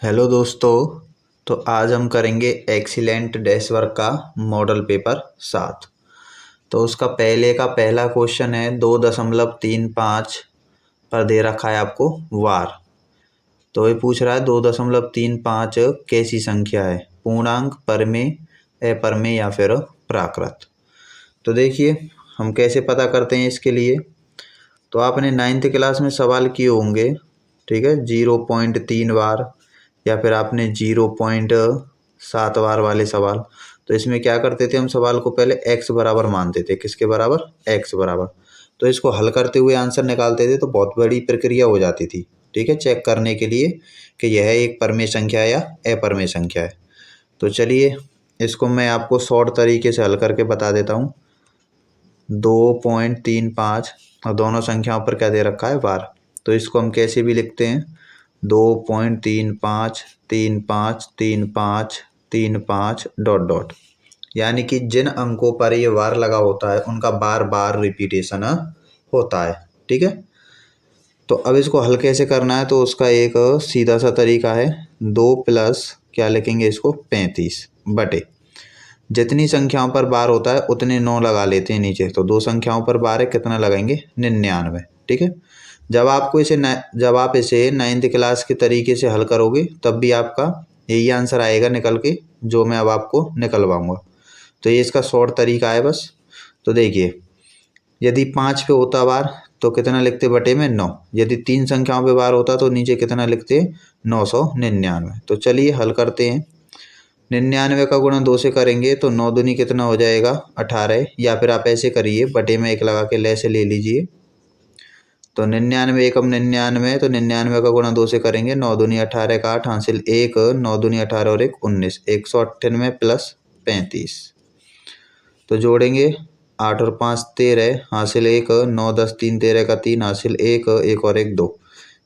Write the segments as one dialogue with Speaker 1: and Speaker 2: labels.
Speaker 1: Hello दोस्तों। तो आज हम करेंगे एक्सीलेंट डैश वर्क का मॉडल पेपर 7। तो उसका पहले का पहला क्वेश्चन है 2.35 पर दे रखा है आपको वार। तो ये पूछ रहा है 2.35 कैसी संख्या है, पूर्णांक, परमेय, अपरमेय या फिर प्राकृत। तो देखिए हम कैसे पता करते हैं इसके लिए। तो आपने 9th क्लास में सवाल किए होंगे, ठीक है, 0.3 बार या फिर आपने 0.7 बार वाले सवाल। तो इसमें क्या करते थे हम, सवाल को पहले x बराबर मानते थे। किसके बराबर? x बराबर। तो इसको हल करते हुए आंसर निकालते थे, तो बहुत बड़ी प्रक्रिया हो जाती थी, ठीक है, चेक करने के लिए कि यह एक परमेय संख्या है या अपरमेय संख्या है। तो चलिए इसको मैं आपको शॉर्ट तरीके से हल करके बता देता हूँ। 2.35 और दोनों संख्याओं पर क्या दे रखा है, वार। तो इसको हम कैसे भी लिखते हैं, 2.35 35 35 35 डॉट डॉट, यानी कि जिन अंकों पर ये वार लगा होता है उनका बार बार रिपीटेशन होता है, ठीक है। तो अब इसको हल कैसे करना है, तो उसका एक सीधा सा तरीका है, 2 प्लस क्या लिखेंगे इसको, 35 बटे जितनी संख्याओं पर बार होता है उतने 9 लगा लेते हैं नीचे। तो 2 संख्याओं पर बार है, कितना लगाएंगे, 99, ठीक है। जब आप इसे 9th क्लास के तरीके से हल करोगे तब भी आपका यही आंसर आएगा निकल के, जो मैं अब आपको निकलवाऊंगा। तो ये इसका शॉर्ट तरीका है बस। तो देखिए, यदि 5 पे होता बार तो कितना लिखते, बटे में 9। यदि 3 संख्याओं पे बार होता तो नीचे कितना लिखते, 999। तो चलिए हल करते हैं। 99 का गुणा 2 से करेंगे तो 9 दूनी कितना हो जाएगा, 18। या फिर आप ऐसे करिए, बटे में 1 लगा के ले से ले लीजिए। तो 99 एकम 99, तो 99 का गुणा 2 से करेंगे, 9 दूनी 18 का 8 हासिल 1, 9 दूनी 18 और 1 19, 198 प्लस 35। तो जोड़ेंगे, 8 और 5 13 हासिल 1, 9 10 3 13 का 3 हासिल 1, 1 और 1 2,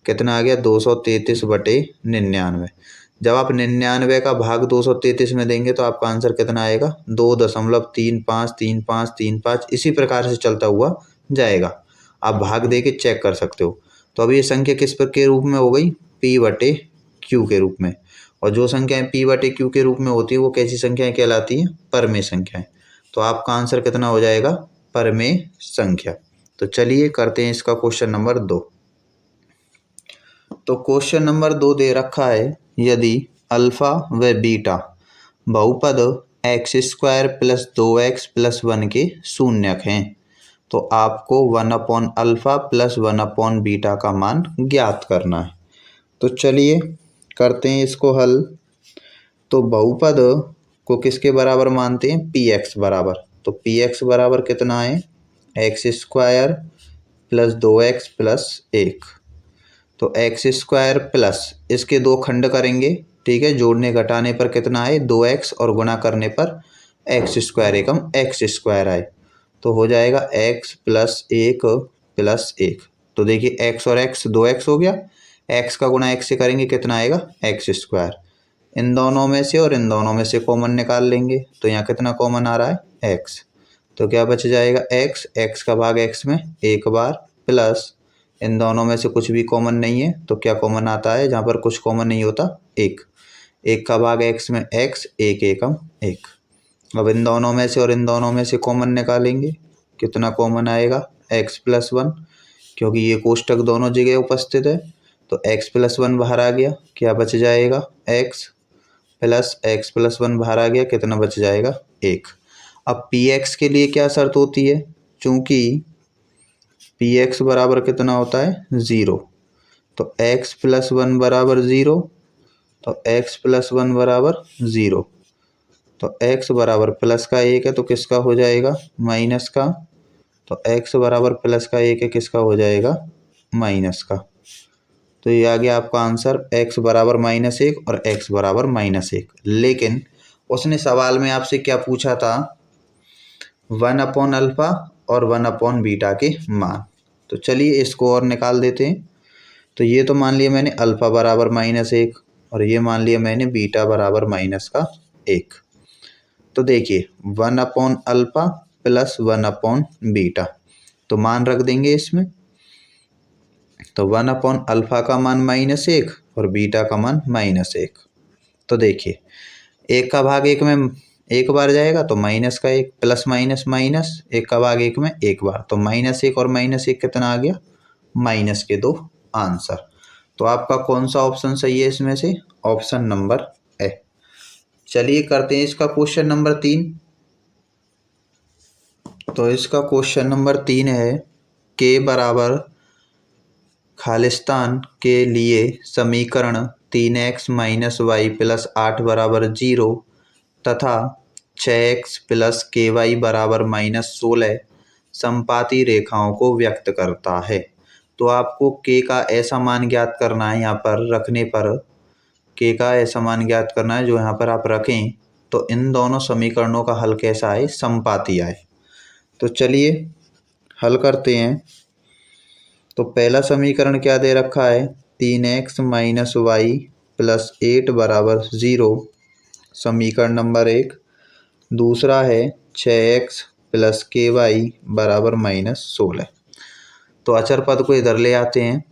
Speaker 1: कितना आ गया, 233 बटे 99। जब आप 99 का भाग 233 में देंगे तो आपका आंसर कितना आएगा, 2.353535। इसी प्रकार से चलता हुआ जाएगा, आप भाग दे के चेक कर सकते हो। तो अब ये संख्या किस पर के रूप में हो गई, p बटे q के रूप में। और जो संख्याएं p बटे q के रूप में होती है वो कैसी संख्याएं कहलाती हैं, परमेय संख्याएं। तो आपका आंसर कितना हो जाएगा, परमेय संख्या। तो चलिए करते हैं इसका क्वेश्चन नंबर 2। तो क्वेश्चन नंबर 2 दे रखा है, यदि अल्फा व बीटा बहुपद x² प्लस 2x प्लस 1 के शून्यक हैं तो आपको 1/अल्फा प्लस 1/बीटा का मान ज्ञात करना है। तो चलिए करते हैं इसको हल। तो बहुपद को किसके बराबर मानते हैं, px बराबर। तो px बराबर कितना है, x² प्लस 2x प्लस 1। तो x² प्लस इसके 2 खंड करेंगे, ठीक है, जोड़ने घटाने पर कितना है, 2x, और गुणा करने पर x² एकम x² आए। तो हो जाएगा x प्लस 1 प्लस 1। तो देखिए x और x 2x हो गया, x का गुणा x से करेंगे कितना आएगा, x²। इन दोनों में से और इन दोनों में से कॉमन निकाल लेंगे, तो यहाँ कितना कॉमन आ रहा है, x। तो क्या बच जाएगा, x का भाग x में 1 बार, प्लस इन दोनों में से कुछ भी कॉमन नहीं है तो क्या कॉमन आता है, जहाँ पर कुछ कॉमन नहीं होता, 1 का भाग x में x, 1 एकम 1। अब इन दोनों में से और इन दोनों में से कॉमन निकालेंगे, कितना कॉमन आएगा, x प्लस 1, क्योंकि ये कोष्टक दोनों जगह उपस्थित है। तो x प्लस 1 बाहर आ गया, क्या बच जाएगा, x प्लस 1 बाहर आ गया, कितना बच जाएगा, 1। अब px के लिए क्या शर्त होती है, चूंकि px बराबर कितना होता है, 0। तो x प्लस 1 बराबर 0, तो x प्लस 1 बराबर 0। तो x बराबर प्लस का 1 है तो किसका हो जाएगा, माइनस का। तो x बराबर प्लस का 1 है, किसका हो जाएगा, माइनस का। तो ये आ गया आपका आंसर, x बराबर -1 और x बराबर -1। लेकिन उसने सवाल में आपसे क्या पूछा था, 1/अल्फा और 1/बीटा के मान। तो चलिए इसको और निकाल देते हैं। तो ये तो मान लिया मैंने अल्फा बराबर -1 और ये मान लिया मैंने बीटा बराबर -1। तो देखिए 1/अल्फा प्लस 1/बीटा, तो मान रख देंगे इसमें। तो 1/अल्फा का मान -1 और बीटा का मान -1। तो देखिए 1 का भाग 1 में एक बार जाएगा तो -1, प्लस माइनस माइनस, 1 का भाग 1 में एक बार, तो -1 और -1 कितना आ गया, -2 आंसर। तो आपका कौन सा ऑप्शन सही है इसमें से, ऑप्शन नंबर ए। चलिए करते हैं इसका क्वेश्चन नंबर 3। तो इसका क्वेश्चन नंबर 3 है, के बराबर खालिस्तान के लिए समीकरण 3x - y + 8 = 0 तथा 6x + ky = -16 समपाती रेखाओं को व्यक्त करता है। तो आपको के का ऐसा मान ज्ञात करना है, यहाँ पर रखने पर के का ऐसा मान ज्ञात करना है जो यहाँ पर आप रखें तो इन दोनों समीकरणों का हल कैसा आए, समपाती आए। तो चलिए हल करते हैं। तो पहला समीकरण क्या दे रखा है, 3x - y + 8 = 0, समीकरण नंबर 1। दूसरा है 6x + ky = -16। तो अचर पद को इधर ले आते हैं,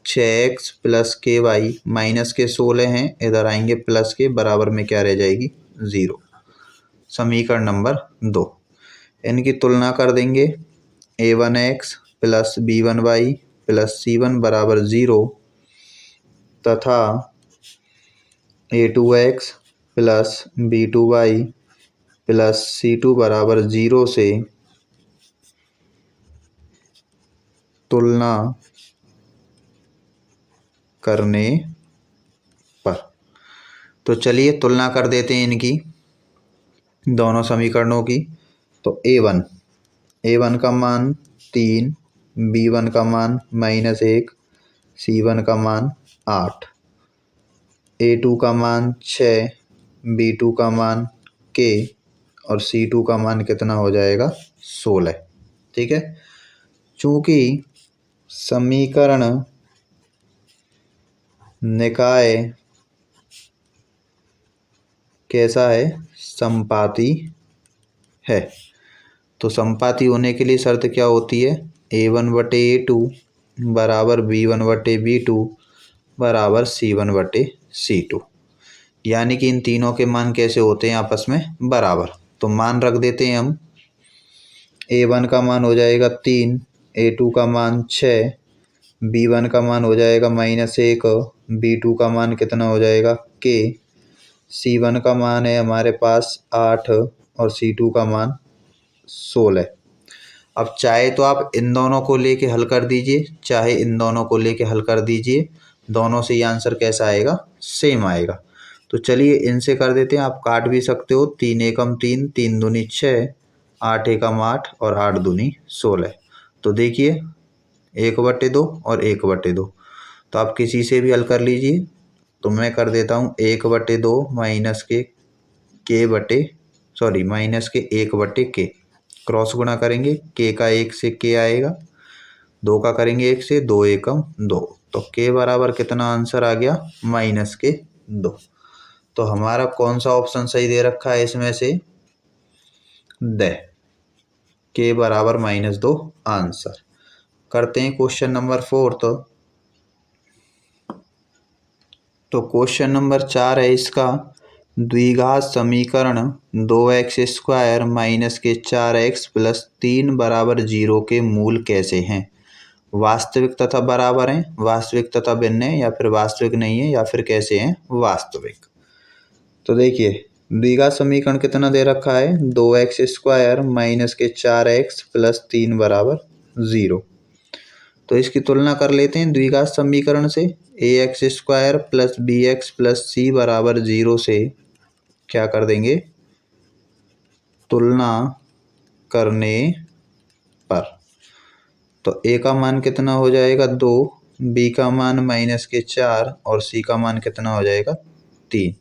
Speaker 1: 6x + ky माइनस के 16 हैं, इधर आएंगे प्लस के, बराबर में क्या रह जाएगी, 0। समीकरण नंबर 2, इनकी तुलना कर देंगे, a1x + b1y + c1 = 0 तथा a2x + b2y + c2 = 0 से तुलना करने पर। तो चलिए तुलना कर देते हैं इनकी दोनों समीकरणों की। तो a1 का मान 3, b1 का मान -1, c1 का मान 8, a2 का मान 6, b2 का मान k और c2 का मान कितना हो जाएगा, 16। ठीक है, चूंकि समीकरण निकाय कैसा है, समपाती है। तो समपाती होने के लिए शर्त क्या होती है, a1/a2 = b1/b2 = c1/c2, यानी कि इन तीनों के मान कैसे होते हैं, आपस में बराबर। तो मान रख देते हैं हम, a1 का मान हो जाएगा 3, a2 का मान 6, b1 का मान हो जाएगा -1, b2 का मान कितना हो जाएगा k, c1 का मान है हमारे पास 8 और c2 का मान 16। अब चाहे तो आप इन दोनों को लेके हल कर दीजिए, चाहे इन दोनों को लेके हल कर दीजिए, दोनों से ये आंसर कैसा आएगा, सेम आएगा। तो चलिए इनसे कर देते हैं, आप काट भी सकते हो, 3 एकम 3, 3 दूनी 6, 8 एकम 8 और 8 दूनी 16। तो देखिए 1/2 और 1/2, तो आप किसी से भी हल कर लीजिए। तो मैं कर देता हूँ 1/2 माइनस के 1/k, क्रॉस गुणा करेंगे, k का 1 से k आएगा, 2 का करेंगे 1 से, 2 एकम 2, तो k बराबर कितना आंसर आ गया, -2। तो हमारा कौन सा ऑप्शन सही दे रखा है इसमें से, k बराबर -2 आंसर। करते हैं क्वेश्चन नंबर 4। तो क्वेश्चन नंबर 4 है इसका, द्विघात समीकरण 2x² - -4x + 3 = 0 के मूल कैसे हैं। वास्तविक तथा बराबर हैं, वास्तविक तथा भिन्न है, या फिर वास्तविक नहीं है, या फिर कैसे हैं, वास्तविक। तो देखिए द्विघात समीकरण कितना दे रखा है, 2x² - -4x + 3 = 0। तो इसकी तुलना कर लेते हैं द्विघात समीकरण से, ax² + bx + c = 0 से क्या कर देंगे, तुलना करने पर। तो a का मान कितना हो जाएगा, 2, b का मान -4 और c का मान कितना हो जाएगा, 3।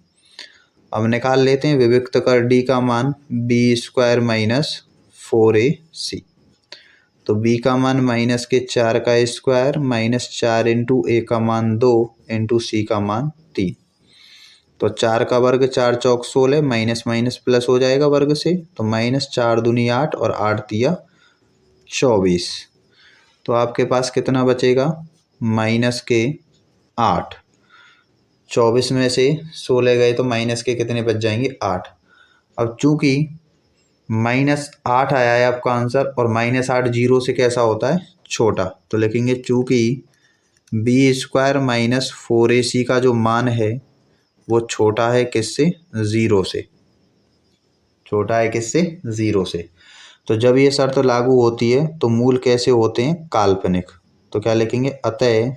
Speaker 1: अब निकाल लेते हैं विविक्त कर d का मान, b² - 4ac। तो b का मान -4 का स्क्वायर, -4 × a का मान 2 × c का मान 3। तो 4 का वर्ग 4 चौक 16, माइनस माइनस प्लस हो जाएगा वर्ग से, तो -4 दूनी 8 और 8 तिया 24। तो आपके पास कितना बचेगा, -8। 24 में से 16 गए तो माइनस के कितने बच जाएंगे, 8। अब चूंकि -8 आया है आपका आंसर और -8 जीरो से कैसा होता है, छोटा, तो लिखेंगे चूंकि b² - 4ac का जो मान है वो छोटा है किससे, 0 से, छोटा है किससे, 0 से। तो जब ये शर्त लागू होती है तो मूल कैसे होते हैं, काल्पनिक। तो क्या लिखेंगे, अतः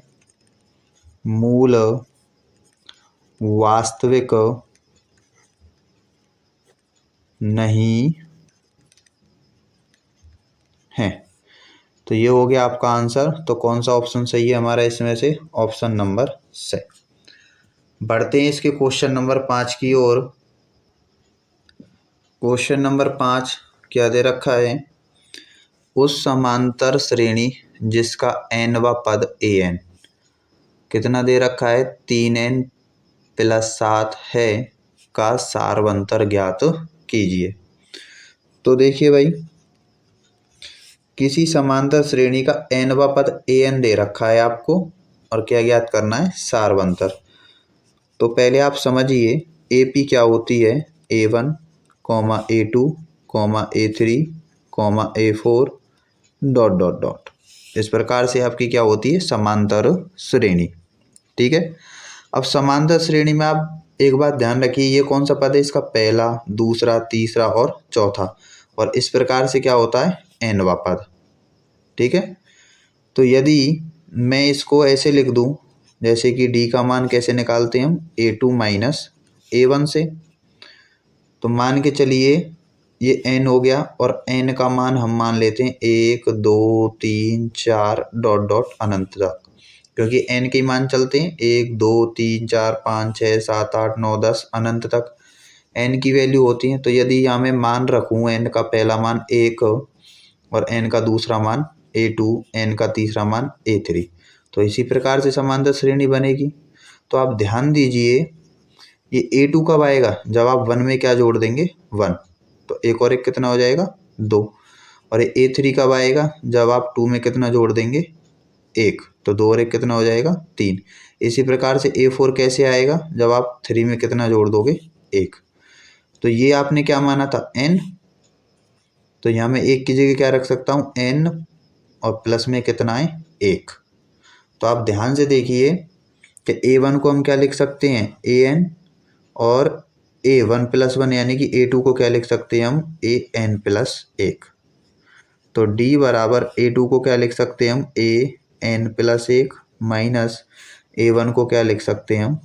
Speaker 1: मूल वास्तविक नहीं है। तो ये हो गया आपका आंसर। तो कौन सा ऑप्शन सही है हमारा इसमें से, ऑप्शन नंबर से। बढ़ते हैं इसके क्वेश्चन नंबर 5 की ओर। क्वेश्चन नंबर 5 क्या दे रखा है, उस समांतर श्रेणी जिसका nवा पद an कितना दे रखा है, 3n + 7 है का सारवंतर ज्ञात कीजिए। तो देखिए भाई, किसी समांतर श्रेणी का nवा पद an दे रखा है आपको और क्या ज्ञात करना है, सारवंतर। तो पहले आप समझिए AP क्या होती है, A1, A2, A3, A4 ... इस प्रकार से आपकी क्या होती है, समांतर श्रेणी। ठीक है। अब समांतर श्रेणी में आप एक बात ध्यान रखिए, ये कौन सा पद है, इसका पहला, दूसरा, तीसरा और चौथा, और इस प्रकार से क्या होता है, nवा पद। ठीक है। तो यदि मैं इसको ऐसे लिख दूं, जैसे कि d का मान कैसे निकालते हैं हम, A2 - A1 से। तो मान के चलिए ये n हो गया और n का मान हम मान लेते हैं 1 2 3 4 ... अनंत तक, क्योंकि n के मान चलते हैं 1 2 3 4 5 6 7 8 9 10 अनंत तक n की वैल्यू होती है। तो यदि यहाँ मैं मान रखूँ n का पहला मान 1 और n का दूसरा मान A2, n का तीसरा मान A3, तो इसी प्रकार से समांतर श्रेणी बनेगी। तो आप ध्यान दीजिए, ये A2 कब आएगा, जब आप 1 में क्या जोड़ देंगे, 1, तो 1 और 1 कितना हो जाएगा, 2। और ये A3 कब आएगा, जब आप 2 में कितना जोड़ देंगे, 1, तो 2 और 1 कितना हो जाएगा, 3। इसी प्रकार से A4 कैसे आएगा, जब आप 3 में कितना जोड़ दोगे, 1। तो ये आपने क्या माना था, n, तो यहाँ मैं 1 की जगह क्या रख सकता हूँ, n, और प्लस में कितना है, 1। तो आप ध्यान से देखिए कि A1 को हम क्या लिख सकते हैं, an, और A1 + 1 यानी कि A2 को क्या लिख सकते हैं हम, an + 1। तो D बराबर A2 को क्या लिख सकते हैं हम, an + 1 माइनस A1 को क्या लिख सकते हैं हम,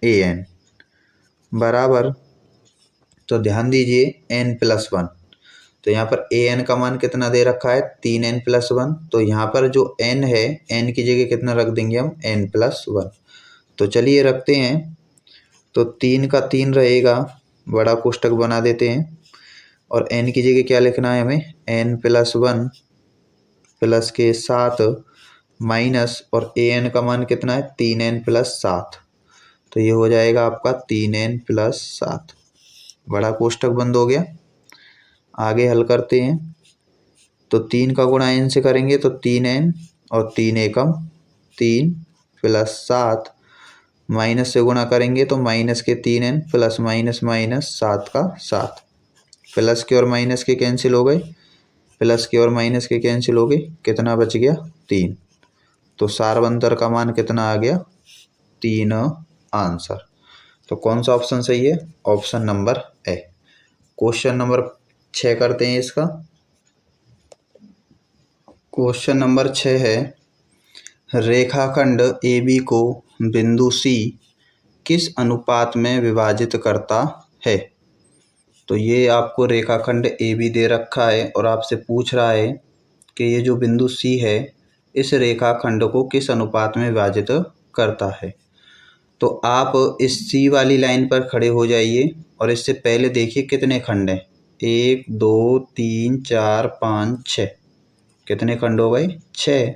Speaker 1: an बराबर, तो ध्यान दीजिए n + 1, तो यहाँ पर an का मान कितना दे रखा है, 3n + 1। तो यहाँ पर जो n है, n की जगह कितना रख देंगे हम, n + 1। तो चलिए रखते हैं, तो 3 का 3 रहेगा, बड़ा कोष्टक बना देते हैं, और n की जगह क्या लिखना है हमें, n + 1 प्लस के 7 माइनस, और an का मान कितना है, 3n + 7। तो ये हो जाएगा आपका 3n + 7, बड़ा कोष्टक बंद हो गया। आगे हल करते हैं, तो 3 का गुणा n से करेंगे तो 3n, और 3 एकम 3 + 7 माइनस से गुणा करेंगे तो माइनस के 3n प्लस माइनस माइनस 7 का 7, प्लस के और माइनस के कैंसिल हो गए, प्लस के और माइनस के कैंसिल हो गए, कितना बच गया, 3। तो सारवंतर का मान कितना आ गया, 3 आंसर। तो कौन सा ऑप्शन सही है, option number A. Question number 6 करते हैं इसका। क्वेश्चन नंबर 6 है, रेखाखंड AB को बिंदु C किस अनुपात में विभाजित करता है। तो ये आपको रेखाखंड AB दे रखा है और आपसे पूछ रहा है कि ये जो बिंदु C है इस रेखाखंड को किस अनुपात में विभाजित करता है। तो आप इस C वाली लाइन पर खड़े हो जाइए और इससे पहले देखिए कितने खंड हैं, 1 2 3 4 5 6, कितने खंड हो गए, 6।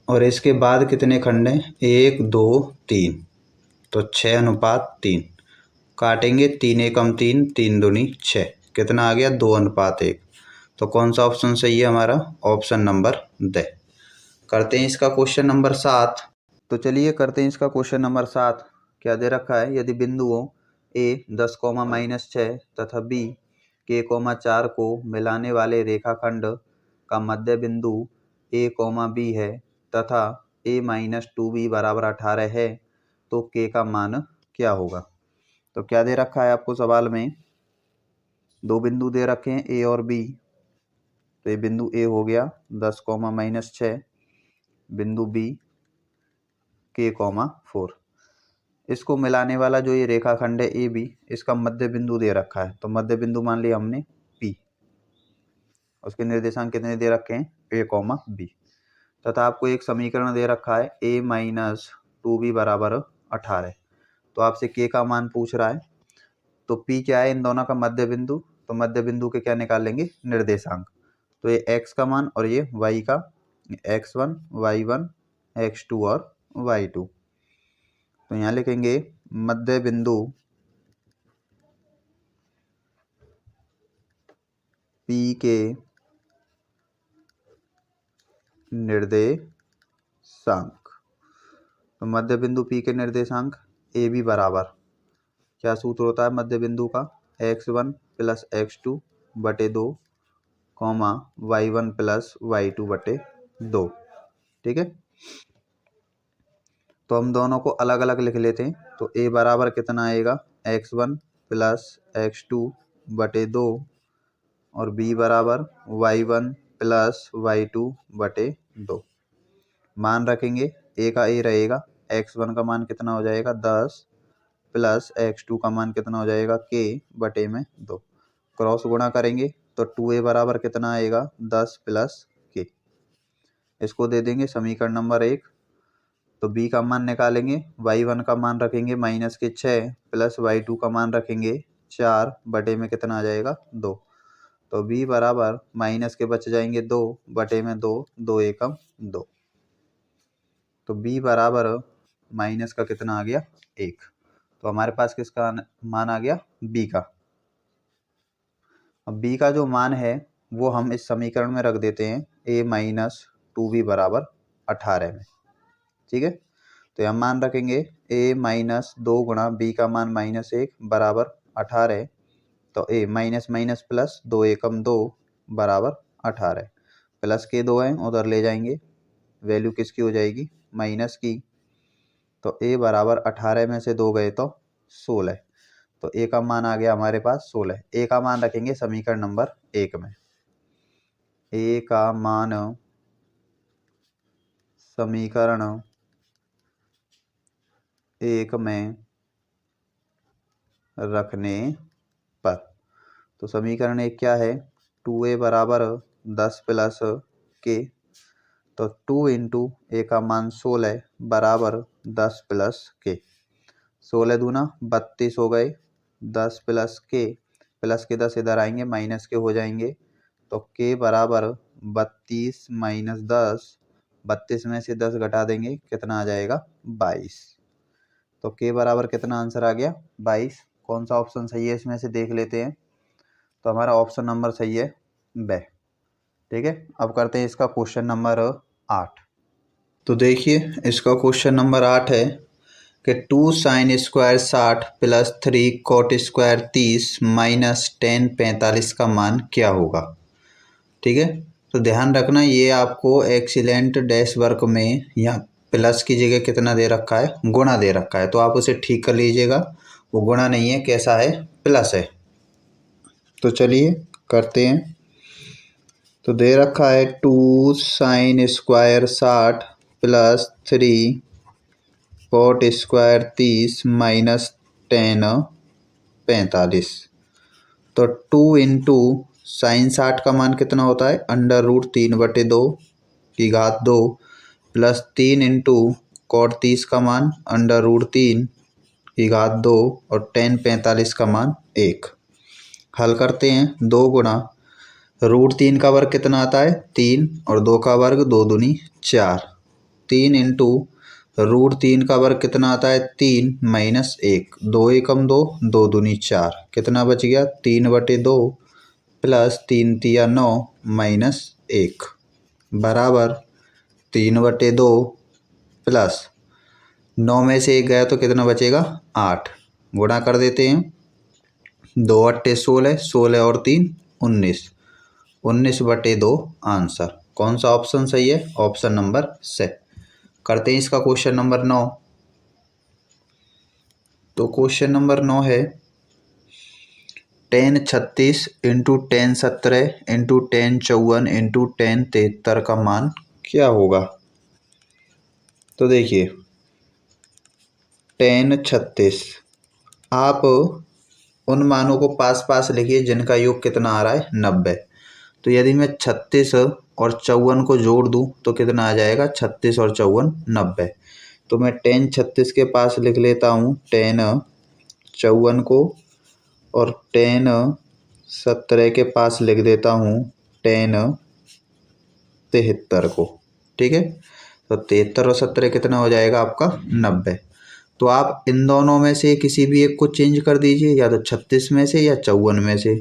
Speaker 1: और इसके बाद कितने खंड हैं, 1 2 3, तो 6:3 काटेंगे, 3 एकम 3, 3 दूनी 6, कितना आ गया, 2:1। तो कौन सा ऑप्शन सही है हमारा, ऑप्शन नंबर द। करते हैं इसका क्वेश्चन नंबर 7। तो चलिए करते हैं इसका क्वेश्चन नंबर 7। क्या दे रखा है, यदि बिंदुओं A 10, तथा B K, 4 को मिलाने वाले रेखाखंड का मध्य बिंदु A, B है तथा A-2B बराबर 18 है तो K का मान क्या होगा। तो क्या दे रखा है आपको सवाल में, दो बिंदु दे रखे हैं A और B। तो ये बिंदु A हो गया 10, बिंदु B K, 4। इसको मिलाने वाला जो ये रेखाखंड है AB, इसका मध्य बिंदु दे रखा है। तो मध्य बिंदु मान लिया हमने P, उसके निर्देशांक कितने दे रखे हैं A, B। तथा आपको एक समीकरण दे रखा है A-2B बराबर 18। तो आपसे K का मान पूछ रहा है। तो P क्या है, इन दोनों का मध्य बिंदु। तो मध्य बिंदु के क्या निकाल लेंगे, निर्देशांक। तो ये x का मान और ये y का, x1, y1, x2 और y2। तो यहाँ लिखेंगे मध्य बिंदु P के निर्देशांक। तो मध्य बिंदु P के निर्देशांक AB बराबर, क्या सूत्र होता है मध्य बिंदु का, x1 प्लस x2 बटे 2, y1 प्लस y2 बटे 2। ठीक है, तो हम दोनों को अलग अलग लिख लेते हैं। तो A बराबर कितना आएगा, x1 प्लस x2 बटे 2 और B बराबर y1 प्लस y2 बटे 2। मान रखेंगे, A का A रहेगा, x1 का मान कितना हो जाएगा 10 प्लस x2 का मान कितना हो जाएगा K बटे में 2। क्रॉस गुणा करेंगे तो 2A बराबर कितना आएगा 10 प्लस K। इसको दे देंगे समीकरण नंबर 1। तो B का मान निकालेंगे, y1 का मान रखेंगे -6 प्लस y2 का मान रखेंगे 4 बटे में कितना आ जाएगा 2। तो B बराबर माइनस के बच जाएंगे 2 बटे में 2, 2 एकम 2। तो B बराबर माइनस का कितना आ गया 1। तो हमारे पास किसका मान आ गया, B का। अब B का जो मान है वो हम इस समीकरण में रख देते हैं A-2B बराबर 18 में। ठीक है, तो हम मान रखेंगे A-2 गुणा B का मान -1 बराबर 18। तो A माइनस माइनस प्लस 2 एकम 2 बराबर 18। प्लस के 2 हैं उधर ले जाएंगे, वैल्यू किसकी हो जाएगी माइनस की। तो A बराबर 18 में से 2 गए तो 16। तो A का मान आ गया हमारे पास 16। A का मान रखेंगे समीकरण नंबर 1 में। A का मान समीकरण 1 में रखने पर, तो समीकरण 1 क्या है, 2A बराबर 10 प्लस K। तो 2 इंटू A का मान 16 बराबर 10 प्लस K। 16 दूना 32 हो गए, 10 प्लस K, प्लस के 10 इधर आएंगे माइनस के हो जाएंगे। तो K बराबर 32 माइनस 10, 32 में से 10 घटा देंगे कितना आ जाएगा 22। तो K बराबर कितना आंसर आ गया 22। कौन सा ऑप्शन सही है इसमें से देख लेते हैं। तो हमारा ऑप्शन नंबर सही है ब। ठीक है, अब करते हैं इसका क्वेश्चन नंबर 8। तो देखिए इसका क्वेश्चन नंबर 8 है कि 2 sin square 60 plus 3 cot square 30 minus 10 45 का मान क्या होगा। ठीक है, तो ध्यान रखना ये आपको एक्सीलेंट डैश वर्क में यहाँ प्लस की जगह कितना दे रखा है, गुणा दे रखा है। तो आप उसे ठीक कर लीजिएगा, वो गुणा नहीं है, कैसा है प्लस है। तो चलिए करते हैं। तो दे रखा है 2 sin square 60 plus 3 cot square 30 minus 10 45। तो 2 इंटू साइन 60 का मान कितना होता है √3/2 की घात 2 प्लस 3 इंटू cot 30 का मान √3 की घात 2 और tan 45 का मान 1। हल करते हैं, 2 गुणा √3 का वर्ग कितना आता है 3 और 2 का वर्ग 2 दूनी 4। 3 इंटू √3 का वर्ग कितना आता है 3 माइनस 1, 2 एकम 2, 2 दूनी 4, कितना बच गया 3/2 प्लस 3 तिया 9 माइनस 1 बराबर 3/2 प्लस 9 में से 1 गया तो कितना बचेगा 8। गुणा कर देते हैं, 2 अट्ठे 16, 16 और 3 19, 19/2 आंसर। कौन सा ऑप्शन सही है? ऑप्शन नंबर से। करते हैं इसका क्वेश्चन नंबर 9। तो क्वेश्चन नंबर 9 है 10 36 इंटू 10 17 इंटू 10 54 इंटू 10 73 का मान क्या होगा? तो देखिए 10 36, आप उन मानों को पास पास लिखिए जिनका योग कितना आ रहा है 90। तो यदि मैं 36 और 54 को जोड़ दूं तो कितना आ जाएगा? 36 और 54 90। तो मैं 10 36 के पास लिख लेता हूँ 10 54 को, और 10 17 के पास लिख देता हूँ 10 73 को। ठीक है, तो 73 और 17 कितना हो जाएगा आपका 90। तो आप इन दोनों में से किसी भी एक को चेंज कर दीजिए, या तो 36 में से या 54 में से,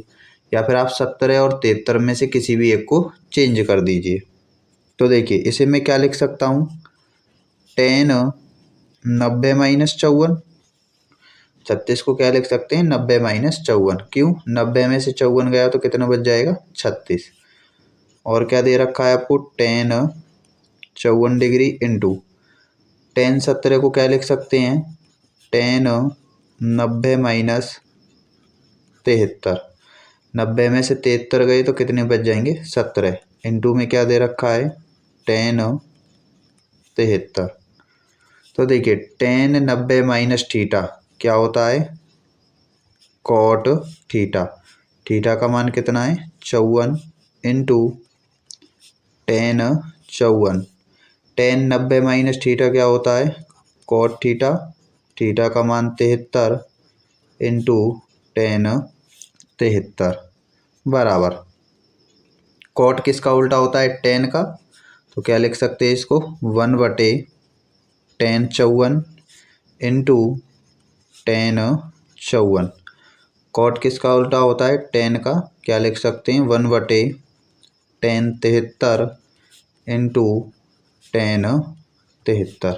Speaker 1: या फिर आप 17 और 73 में से किसी भी एक को चेंज कर दीजिए। तो देखिए इसे मैं क्या लिख सकता हूँ, 10 90 माइनस 54। 36 को क्या लिख सकते हैं? 90 माइनस 54। क्यों? 90 में से 54 गया तो कितना बच जाएगा? 36। और क्या दे रखा है आपको? 10 54 डिग्री इंटू 10 17 को क्या लिख सकते हैं? 10 90 माइनस 73। 90 में से 73 गए तो कितने बच जाएंगे? 17। इंटू में क्या दे रखा है? 10 73। तो देखिए 10 90 माइनस थीटा क्या होता है? Cot theta. थीटा का मान कितना है? 54 इंटू 10 54। 10 90 माइनस थीटा क्या होता है? Cot theta. थीटा का मान 73 इंटू 10 73 बराबर। कॉट किसका उल्टा होता है? 10 का। तो क्या लिख सकते हैं इसको? 1/10 54 इंटू 10 54। कॉट किसका उल्टा होता है? 10 का। क्या लिख सकते हैं? 1/10 73 इंटू 10 73।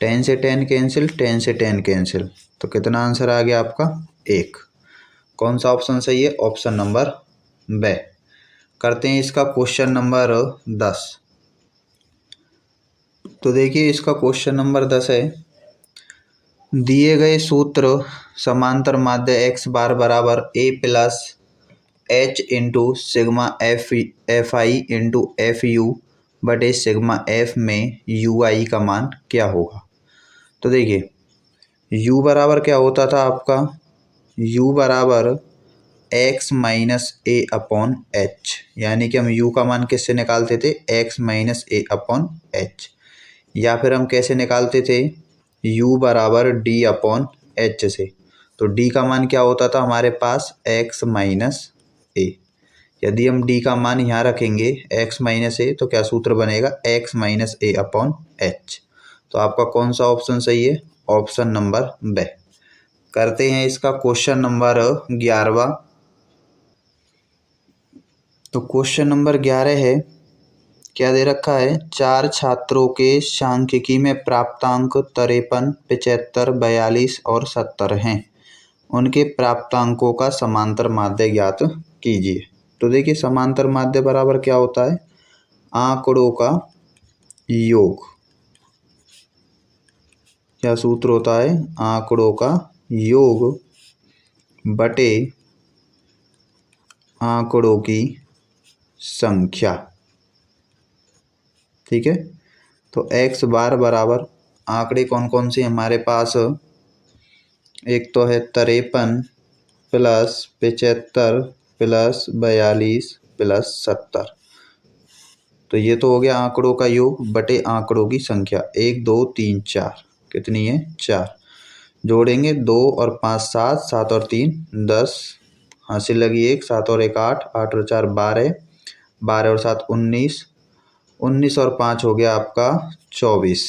Speaker 1: 10 से 10 कैंसिल, 10 से 10 कैंसिल, तो कितना आंसर आ गया आपका? 1। कौन सा ऑप्शन सही है? Option number B. करते हैं इसका क्वेश्चन नंबर 10। तो देखिए इसका क्वेश्चन नंबर 10 है, दिए गए सूत्र समांतर माध्य x बार बराबर a plus h into sigma F I into F you बटे सिग्मा एफ में यू आई का मान क्या होगा? तो देखिए u बराबर क्या होता था आपका? u बराबर x minus A upon H, यानी कि हम u का मान किससे निकालते थे? x minus A upon H. या फिर हम कैसे निकालते थे? u बराबर d अपॉन एच से। तो d का मान क्या होता था हमारे पास? x माइनस ए। यदि हम d का मान यहाँ रखेंगे x माइनस ए तो क्या सूत्र बनेगा? x minus A upon H. तो आपका कौन सा ऑप्शन सही है? Option number B. करते हैं इसका क्वेश्चन नंबर 11। तो क्वेश्चन नंबर 11 है, क्या दे रखा है? 4 छात्रों के सांख्यिकी में प्राप्तांक 53 75 42 और 70 हैं। उनके प्राप्तांकों का समांतर माध्य ज्ञात कीजिए। तो देखिए समांतर माध्य बराबर क्या होता है? आंकड़ों का योग। क्या सूत्र होता है? आंकड़ों का योग बटे आंकड़ों की संख्या। ठीक है, तो x बार बराबर आंकड़े कौन कौन से हमारे पास? एक तो है 53 प्लस 75 प्लस 42 प्लस 70। तो ये तो हो गया आंकड़ों का योग बटे आंकड़ों की संख्या। 1 2 3 4, कितनी है? 4। जोड़ेंगे 2 और 5 7, 7 और 3 10, हासिल लगी 1, 7 और 1 8, 8 और 4 12, 12 और 7 19, 19 और 5 हो गया आपका 24।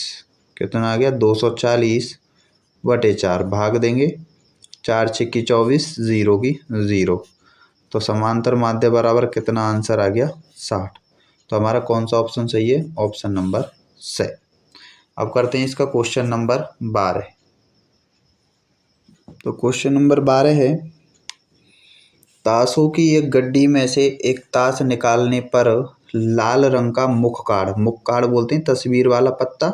Speaker 1: कितना आ गया? 240 बटे 4। भाग देंगे, 4 छिक्की 24, 0 की 0। तो समांतर माध्य बराबर कितना आंसर आ गया? 60। तो हमारा कौन सा ऑप्शन सही है? ऑप्शन नंबर से। अब करते हैं इसका क्वेश्चन नंबर 12। तो क्वेश्चन नंबर 12 है, ताशों की एक गड्डी में से एक ताश निकालने पर लाल रंग का मुख कार्ड बोलते हैं तस्वीर वाला पत्ता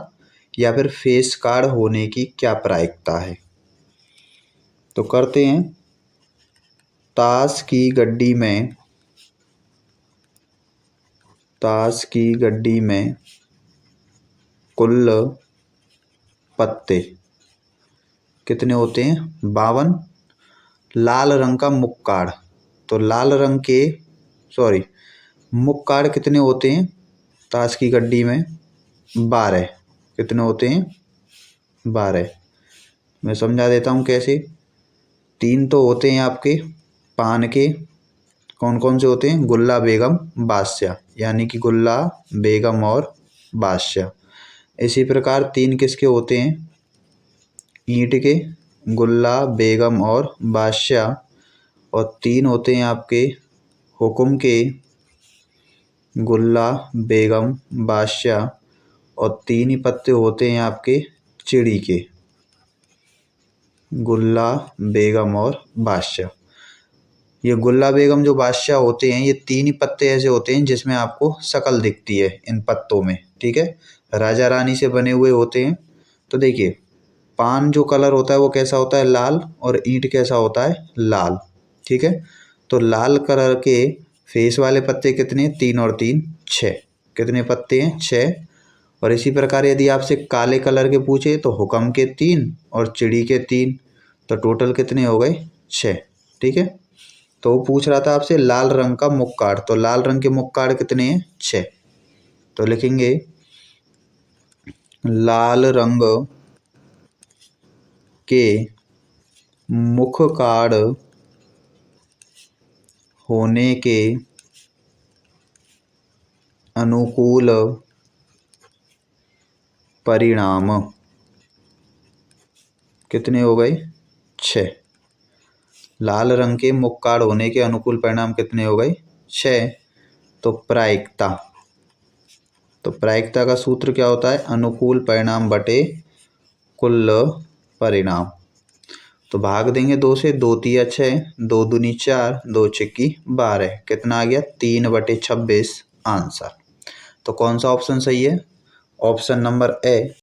Speaker 1: या फिर फेस कार्ड होने की क्या प्रायिकता है। तो करते हैं, ताश की गड्डी में कुल पत्ते कितने होते हैं? 52। लाल रंग का मुख कार्ड, तो लाल रंग के मुख कार्ड कितने होते हैं ताश की गड्डी में? 12। कितने होते हैं? 12। मैं समझा देता हूँ कैसे। 3 तो होते हैं आपके पान के, कौन कौन से होते हैं? गुल्ला, बेगम, बादशाह, यानी कि गुल्ला, बेगम और बादशाह। इसी प्रकार 3 किसके होते हैं? ईंट के, गुल्ला, बेगम और बादशाह। और 3 होते हैं आपके हुक्म के, गुल्ला, बेगम, बादशाह। और 3 ही पत्ते होते हैं आपके चिड़ी के, गुल्ला, बेगम और बादशाह। ये गुल्ला, बेगम जो बादशाह होते हैं, ये 3 ही पत्ते ऐसे होते हैं जिसमें आपको शक्ल दिखती है इन पत्तों में, ठीक है। राजा रानी से बने हुए होते हैं। तो देखिए, पान जो कलर होता है वो कैसा होता है? लाल। और ईंट कैसा होता है? लाल, ठीक है। तो लाल कलर के फेस वाले पत्ते कितने? 3 और 3 6। कितने पत्ते हैं? 6। और इसी प्रकार यदि आपसे काले कलर के पूछे तो हुक्म के 3 और चिड़ी के 3, तो टोटल कितने हो गए? 6, ठीक है। तो वो पूछ रहा था आपसे लाल रंग का मुख कार्ड, तो लाल रंग के मुख कार्ड कितने हैं? 6। तो लिखेंगे लाल रंग के मुख कार्ड होने के अनुकूल परिणाम कितने हो गए? 6। लाल रंग के मुख कार्ड होने के अनुकूल परिणाम कितने हो गए? 6। तो प्रायिकता का सूत्र क्या होता है? अनुकूल परिणाम बटे कुल परिणाम। तो भाग देंगे 2 से, 2 तिया 6, 2 दूनी 4, 2 छिक्की 12। कितना आ गया? 3/26 आंसर। तो कौन सा ऑप्शन सही है? Option number A